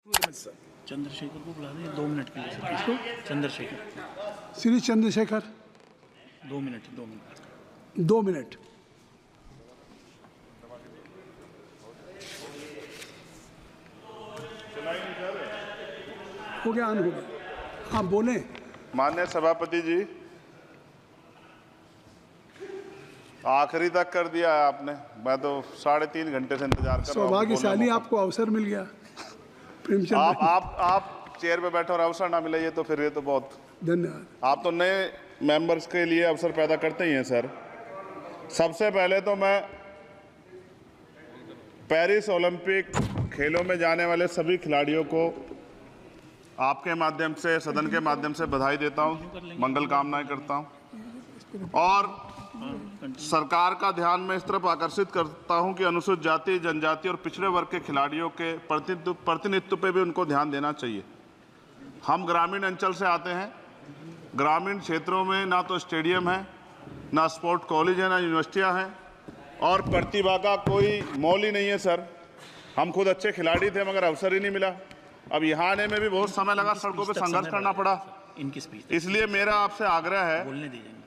चंद्रशेखर को बुला दें 2 मिनट के लिए सर। किसको? Chandrashekhar. Shri Chandrashekhar 2 minute 2 minute 2 minute. हो गया, ऑन हो गया। आप बोले। माननीय सभापति जी, आखिरी तक कर दिया है आपने। मैं तो 3.5 घंटे से इंतजार कर रहा हूं। सौभाग्यशाली आपको अवसर मिल गया। प्रेमचंद आप चेयर पे बैठे और अवसर ना मिले, ये तो फिर ये तो बहुत धन्यवाद। आप तो नए मेंबर्स के लिए अवसर पैदा करते ही हैं सर। सबसे पहले तो मैं पेरिस ओलंपिक खेलों में जाने वाले सभी खिलाड़ियों को आपके माध्यम से, सदन के माध्यम से बधाई देता हूं, मंगल कामनाएं करता हूं और सरकार का ध्यान मैं इस तरफ आकर्षित करता हूं कि अनुसूचित जाति, जनजाति और पिछड़े वर्ग के खिलाड़ियों के प्रतिनिधित्व पे भी उनको ध्यान देना चाहिए। हम ग्रामीण अंचल से आते हैं। ग्रामीण क्षेत्रों में ना तो स्टेडियम है, ना स्पोर्ट कॉलेज है, ना यूनिवर्सिटियां हैं और प्रतिभा का कोई मोल ही नहीं है सर। हम खुद अच्छे खिलाड़ी थे मगर अवसर ही नहीं मिला। अब यहाँ आने में भी बहुत समय लगा, सड़कों पे संघर्ष करना पड़ा। इनकी स्पीच इसलिए मेरा आपसे आग्रह है बोलने दीजिए इनको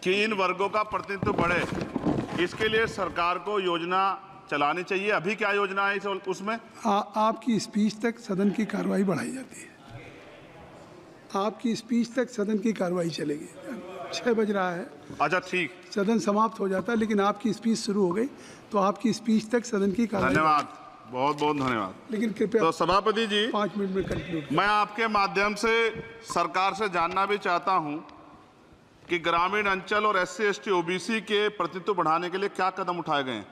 कि इन वर्गों का प्रतिनिधित्व बढ़े। इसके लिए सरकार को योजना चलानी चाहिए। अभी क्या योजना है उसमें? आपकी स्पीच तक सदन की कार्रवाई बढ़ाई जाती है। आपकी स्पीच तक सदन की कार्रवाई चलेगी। 6 बज रहा है। अच्छा ठीक, सदन समाप्त हो जाता है, लेकिन आपकी स्पीच शुरू हो गई तो आपकी स्पीच तक सदन की कार्रवाई। धन्यवाद, बहुत बहुत धन्यवाद। लेकिन कृपया तो सभापति जी, 5 मिनट में कंक्लूड। मैं आपके माध्यम से सरकार से जानना भी चाहता हूं कि ग्रामीण अंचल और SC ST OBC के प्रतिनिधित्व बढ़ाने के लिए क्या कदम उठाए गए हैं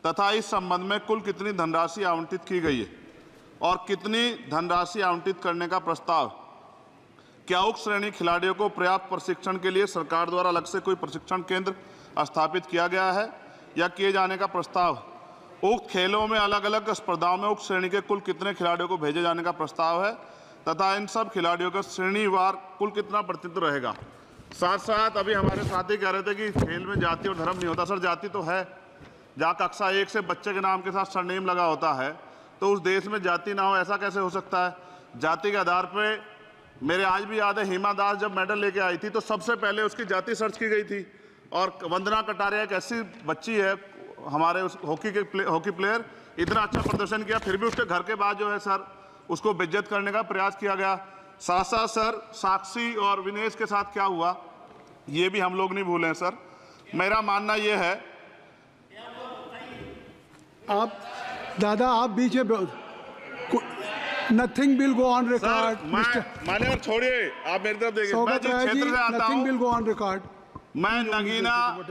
तथा इस संबंध में कुल कितनी धनराशि आवंटित की गई है और कितनी धनराशि आवंटित करने का प्रस्ताव। क्या उक्त श्रेणी खिलाड़ियों को पर्याप्त प्रशिक्षण के लिए सरकार द्वारा अलग से कोई प्रशिक्षण केंद्र स्थापित किया गया है या किए जाने का प्रस्ताव। उक्त खेलों में अलग अलग स्पर्धाओं में उक्त श्रेणी के कुल कितने खिलाड़ियों को भेजे जाने का प्रस्ताव है तथा इन सब खिलाड़ियों का श्रेणीवार कुल कितना प्रतिनिधित्व रहेगा। साथ साथ अभी हमारे साथी कह रहे थे कि खेल में जाति और धर्म नहीं होता। सर, जाति तो है। जहाँ कक्षा 1 से बच्चे के नाम के साथ सरनेम लगा होता है तो उस देश में जाति ना हो, ऐसा कैसे हो सकता है? जाति के आधार पर मेरे आज भी याद है, हिमा दास जब मेडल लेके आई थी तो सबसे पहले उसकी जाति सर्च की गई थी। और वंदना कटारिया एक ऐसी बच्ची है हमारे उस हॉकी प्लेयर, इतना अच्छा प्रदर्शन किया, फिर भी उसके घर के बाद जो है सर उसको बेइज्जत करने का प्रयास किया गया। साथ साथ सर साक्षी और विनेश के साथ क्या हुआ ये भी हम लोग नहीं भूलें सर। मेरा मानना ये है, आप दादा आप बीच में nothing will go on record. माने और छोड़िए, आप मेरी तरफ देखिए। मैं जिस क्षेत्र से आता नथिंग विल हूँ, गो ऑन रिकॉर्ड। मैं नगीना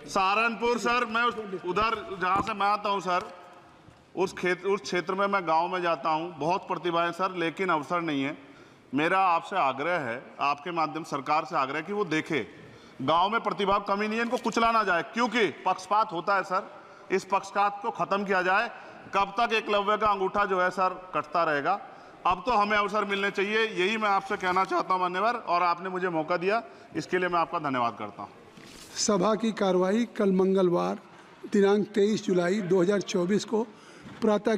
सहारनपुर सर, मैं उधर जहाँ से मैं आता हूँ सर, उस क्षेत्र में मैं गांव में जाता हूँ। बहुत प्रतिभाएं सर, लेकिन अवसर नहीं है। मेरा आपसे आग्रह है, आपके माध्यम सरकार से आग्रह कि वो देखे गांव में प्रतिभा कमी नहीं है, इनको कुचला ना जाए क्योंकि पक्षपात होता है सर। इस पक्षपात को खत्म किया जाए। कब तक एकलव्य का अंगूठा जो है सर कटता रहेगा? अब तो हमें अवसर मिलने चाहिए, यही मैं आपसे कहना चाहता हूं मान्यवर, और आपने मुझे मौका दिया इसके लिए मैं आपका धन्यवाद करता हूं। सभा की कार्रवाई कल मंगलवार दिनांक 23 जुलाई 2024 को प्रातः